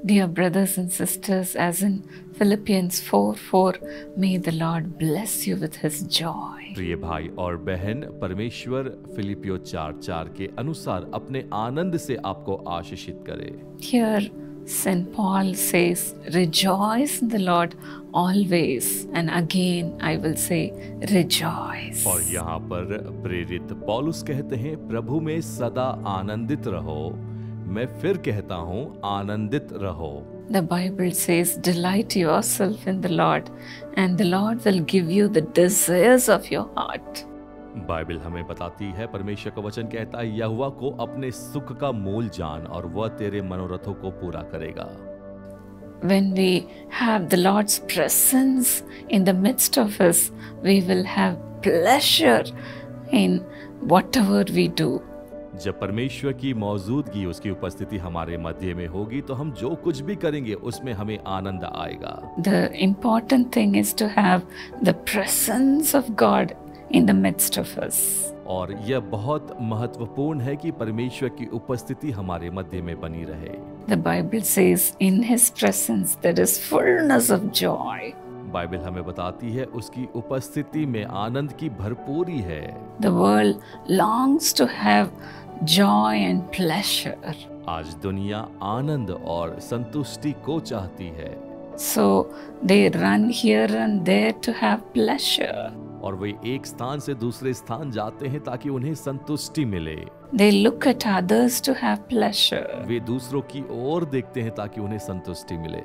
Dear brothers and sisters, as in Philippians 4:4, may the Lord bless you with His joy. प्रिय भाई और बहन, परमेश्वर फिलिपियो 4:4 के अनुसार अपने आनंद से आपको आशीषित करे। Here St. Paul says, rejoice in the Lord always, and again I will say, rejoice. और यहाँ पर प्रेरित पौलुस कहते हैं, प्रभु में सदा आनंदित रहो। मैं फिर कहता हूँ, आनंदित रहो। The Bible says, delight yourself in the Lord, and the Lord will give you the desires of your heart. Bible हमें बताती है, परमेश्वर का वचन कहता है, यहोवा को अपने सुख का मोल जान और वह तेरे मनोरथों को पूरा करेगा। When we have the Lord's presence in the midst of us, we will have pleasure in whatever we do. जब परमेश्वर की मौजूदगी, उसकी उपस्थिति हमारे मध्य में होगी, तो हम जो कुछ भी करेंगे उसमें हमें आनंद आएगा। The important thing is to have the presence of God in the midst of us. और यह बहुत महत्वपूर्ण है कि परमेश्वर की उपस्थिति हमारे मध्य में बनी रहे। The Bible says, in His presence there is fullness of joy. Bible हमें बताती है, उसकी उपस्थिति में आनंद की भरपूरी है। The world longs to have joy and pleasure. आज दुनिया आनंद और संतुष्टि को चाहती है। So they run here and there to have pleasure. और वे एक स्थान से दूसरे स्थान जाते हैं ताकि उन्हें संतुष्टि मिले। They look at others to have pleasure. वे दूसरों की ओर देखते हैं ताकि उन्हें संतुष्टि मिले।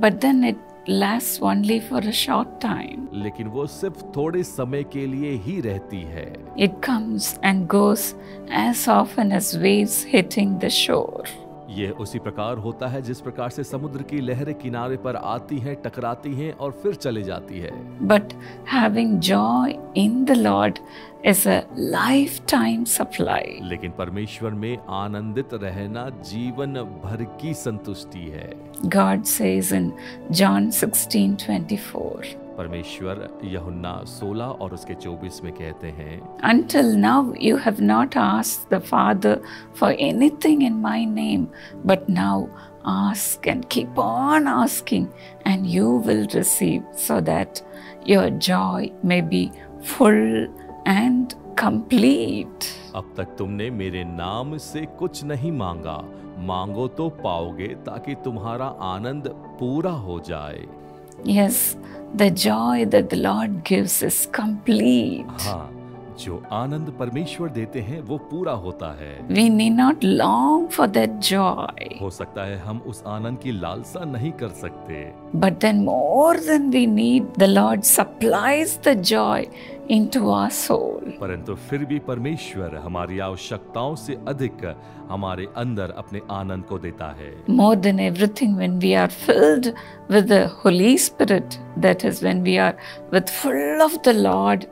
But then it lasts only for a short time. लेकिन वो सिर्फ थोड़े समय के लिए ही रहती है। It comes and goes as often as waves hitting the shore. यह उसी प्रकार होता है जिस प्रकार से समुद्र की लहरें किनारे पर आती हैं, टकराती हैं और फिर चले जाती है। But having joy in the Lord is a lifetime supply. लेकिन परमेश्वर में आनंदित रहना जीवन भर की संतुष्टि है। God says in John 16:24, परमेश्वर यूहन्ना 16 और उसके 24 में कहते हैं, Until now you have not asked the Father for anything in my name, but now ask and keep on asking, and you will receive, so that your joy may be full and complete. अब तक तुमने मेरे नाम से कुछ नहीं मांगा, मांगो तो पाओगे, ताकि तुम्हारा आनंद पूरा हो जाए। Yes, the joy that the Lord gives is complete. हाँ, जो आनंद परमेश्वर देते हैं वो पूरा होता है। We need not long for that joy. हो सकता है हम उस आनंद की लालसा नहीं कर सकते, But then more than we need, the Lord supplies the joy into our soul. परंतु फिर भी परमेश्वर हमारी आवश्यकताओं से अधिक हमारे अंदर अपने आनंद को देता है। More than everything, when we are filled with the Holy Spirit, that is when we are with full of the Lord,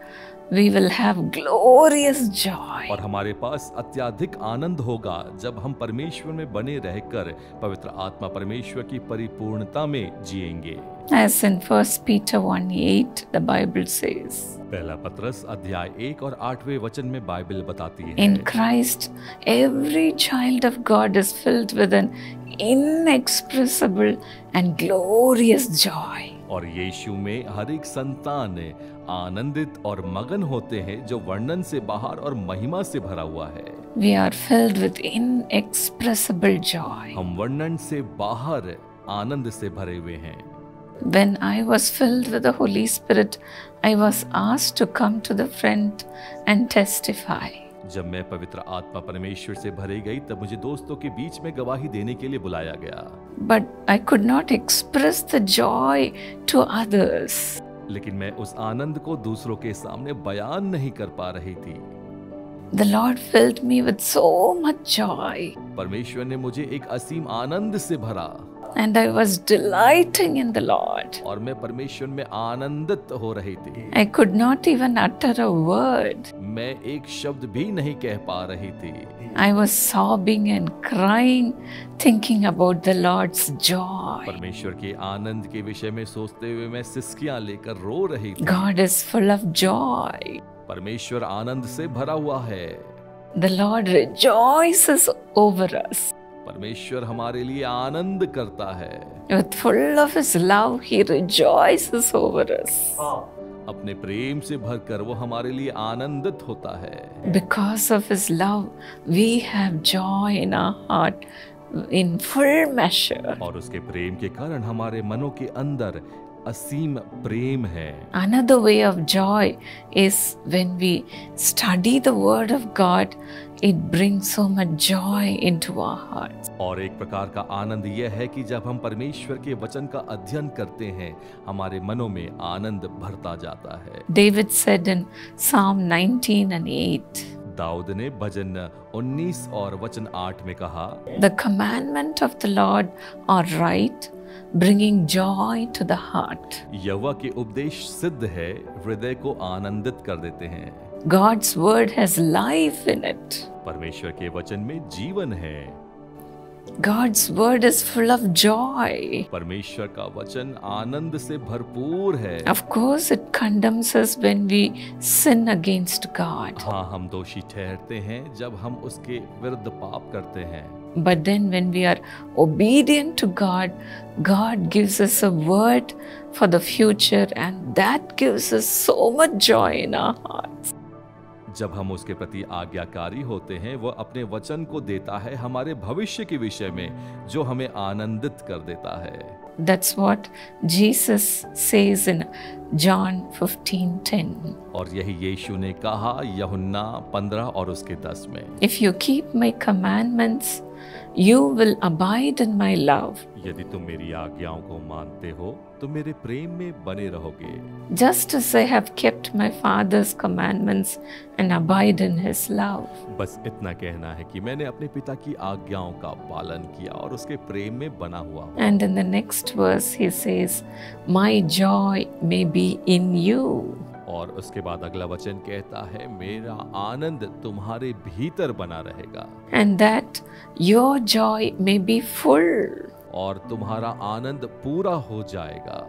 we will have glorious joy. और हमारे पास अत्यधिक आनंद होगा जब हम परमेश्वर में बने रहकर पवित्र आत्मा परमेश्वर की परिपूर्णता में जिएंगे। As in 1 Peter 1:8, the Bible says, पहला पत्रस अध्याय 1 और 8वें वचन में बाइबल बताती है, In Christ, every child of God is filled with an inexpressible and glorious joy. और यीशु में हर एक संतान आनंदित और मगन होते हैं जो वर्णन से बाहर और महिमा से भरा हुआ है। We are filled with inexpressible joy. हम वर्णन से बाहर आनंद से भरे हुए हैं। When I was filled with the Holy Spirit, I was asked to come to the front and testify. जब मैं पवित्र आत्मा परमेश्वर से भरी गई तब मुझे दोस्तों के बीच में गवाही देने के लिए बुलाया गया। But I could not express the joy to others. लेकिन मैं उस आनंद को दूसरों के सामने बयान नहीं कर पा रही थी। The Lord filled me with so much joy, परमेश्वर ने मुझे एक असीम आनंद से भरा and I was delighting in the Lord. और मैं परमेश्वर में आनंदित हो रही थी। I could not even utter a word. मैं एक शब्द भी नहीं कह पा रही थी। I was sobbing and crying, thinking about the Lord's joy. परमेश्वर के आनंद के विषय में सोचते हुए मैं सिसकियां लेकर रो रही थी। God is full of joy. परमेश्वर आनंद से भरा हुआ है। The Lord rejoices over us. परमेश्वर हमारे लिए आनंद करता है। With full of His love, He rejoices over us. अपने प्रेम से भरकर वो हमारे लिए आनंदित होता है। Because of His love, we have joy in our heart in full measure. और उसके प्रेम के कारण हमारे मनों के अंदर असीम प्रेम है। Another way of joy is when we study the Word of God, it brings so much joy into our hearts. और एक प्रकार का आनंद यह है कि जब हम परमेश्वर के वचन का अध्ययन करते हैं, हमारे मनों में आनंद भरता जाता है। David said in Psalm 19 and 8, Dawood ने भजन 19 और वचन 8 में कहा, The commandment of the Lord are right, bringing joy to the heart. यहोवा के उपदेश सिद्ध है, हृदय को आनंदित कर देते हैं। God's word has life in it. परमेश्वर के वचन में जीवन है। God's word is full of joy. परमेश्वर का वचन आनंद से भरपूर है। Of course, it condemns us when we sin against God. हाँ, हम दोषी ठहरते हैं जब हम उसके विरुद्ध पाप करते हैं। But then when we are obedient to God, God gives us a word for the future, and that gives us so much joy in our hearts. जब हम उसके प्रति आज्ञाकारी होते हैं, वो अपने वचन को देता है हमारे भविष्य के विषय में, जो हमें आनंदित कर देता है। That's what Jesus says in John 15:10. और यही यीशु ने कहा यूहन्ना 15 और उसके 10 में, If you keep my commandments, you will abide in my love. यदि तुम मेरी आज्ञाओं को मानते हो तो मेरे प्रेम में बने रहोगे। Just as I have kept my Father's commandments and abide in His love. बस इतना कहना है कि मैंने अपने पिता की आज्ञाओं का पालन किया और उसके प्रेम में बना हुआ हूँ। And in the next verse He says, My joy may be in you. और उसके बाद अगला वचन कहता है, मेरा आनंद तुम्हारे भीतर बना रहेगा। And that your joy may be full. और तुम्हारा आनंद पूरा हो जाएगा।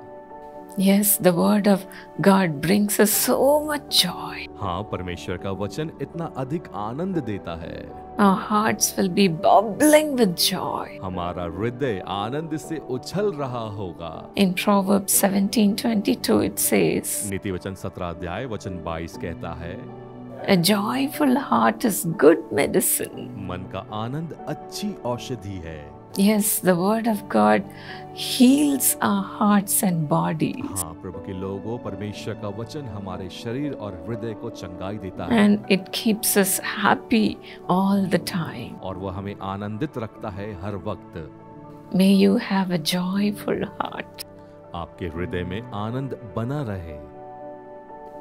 Yes, the word of God brings us so much joy. हाँ, परमेश्वर का वचन इतना अधिक आनंद देता है। Our hearts will be bubbling with joy. हमारा हृदय आनंद से उछल रहा होगा। In Proverbs 17:22 it says, नीति वचन 17 अध्याय वचन 22 कहता है, A joyful heart is good medicine. मन का आनंद अच्छी औषधि है। Yes, the word of God heals our hearts and bodies. हाँ, प्रभु के लोगों, परमेश्वर का वचन हमारे शरीर और हृदय को चंगाई देता है। And it keeps us happy all the time. और वह हमें आनंदित रखता है हर वक्त। May you have a joyful heart. आपके हृदय में आनंद बना रहे।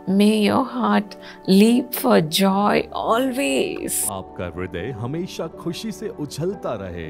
May your heart leap for joy always. आपका हृदय हमेशा खुशी से उछलता रहे।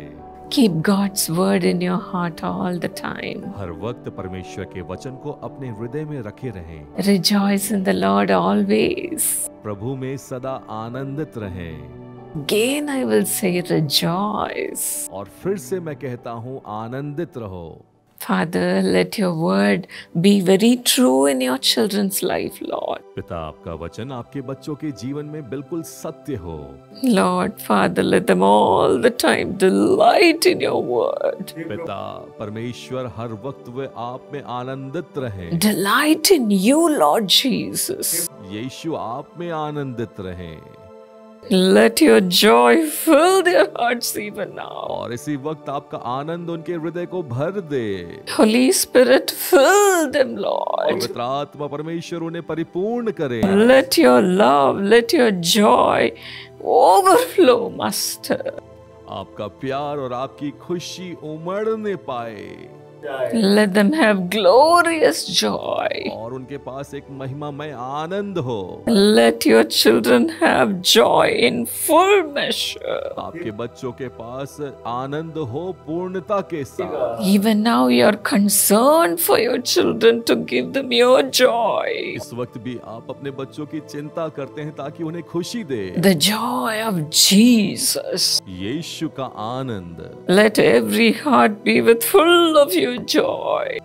Keep God's word in your heart all the time. हर वक्त परमेश्वर के वचन को अपने हृदय में रखे रहें। Rejoice in the Lord always. प्रभु में सदा आनंदित रहें। Again I will say rejoice. और फिर से मैं कहता हूँ, आनंदित रहो। Father, let your word be very true in your children's life, Lord. पिता, आपका वचन आपके बच्चों के जीवन में बिल्कुल सत्य हो। Lord, Father, let them all the time delight in your word. पिता परमेश्वर, हर वक्त वे आप में आनंदित रहें। Delight in you, Lord Jesus. यीशु आप में आनंदित रहें। Let your joy fill their hearts even now. और इसी वक्त आपका आनंद उनके हृदय को भर दे। Holy Spirit, fill them, Lord. पवित्र आत्मा परमेश्वर उन्हें परिपूर्ण करे। Let your love, let your joy overflow, Master. आपका प्यार और आपकी खुशी उमड़ने पाए। Let them have glorious joy. और उनके पास एक महिमामय आनंद हो। Let your children have joy in full measure. आपके बच्चों के पास आनंद हो पूर्णता के साथ। Even now you are concerned for your children to give them your joy. इस वक्त भी आप अपने बच्चों की चिंता करते हैं ताकि उन्हें खुशी दे। The joy of Jesus. यीशु का आनंद। Let every heart be with full of your joy.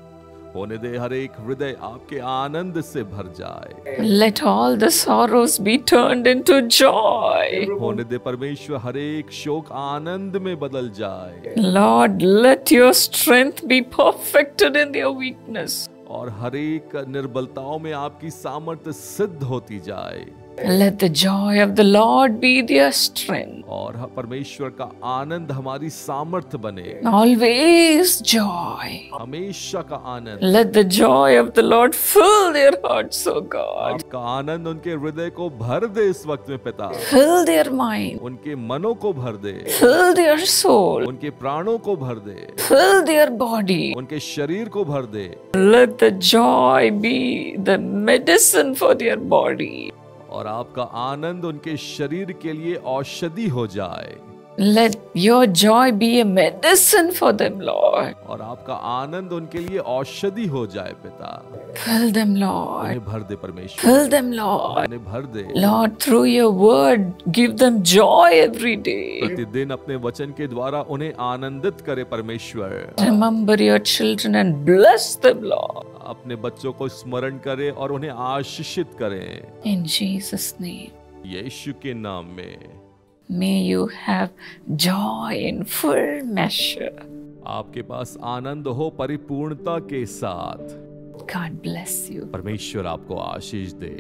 होने दे हर एक हृदय आपके आनंद से भर जाए। Let all the sorrows be turned into joy. होने दे परमेश्वर हर एक शोक आनंद में बदल जाए। Lord, let your strength be perfected in their weakness. और हर एक निर्बलताओं में आपकी सामर्थ्य सिद्ध होती जाए। Let the joy of the Lord be their strength. और परमेश्वर का आनंद हमारी सामर्थ्य बने। Always joy. हमेशा का आनंद। Let the joy of the Lord fill their hearts, O God. आपका आनंद उनके हृदय को भर दे इस वक्त में पिता। Fill their mind. उनके मनों को भर दे। Fill their soul. उनके प्राणों को भर दे। Fill their body. उनके शरीर को भर दे। Let the joy be the medicine for their body. और आपका आनंद उनके शरीर के लिए औषधि हो जाए। Let your joy be a medicine for them, Lord. और आपका आनंद उनके लिए औषधि हो जाए पिता। Fill them, Lord. उन्हें भर दे परमेश्वर। Fill them, Lord. उन्हें भर दे। Lord, through your word, give them joy every day. प्रतिदिन अपने वचन के द्वारा उन्हें आनंदित करे परमेश्वर। Remember your children and bless them, Lord. अपने बच्चों को स्मरण करे और उन्हें आशीषित करें। In Jesus' name. यीशु के नाम में। May you have joy in full measure. आपके पास आनंद हो परिपूर्णता के साथ। God bless you. परमेश्वर आपको आशीष दे।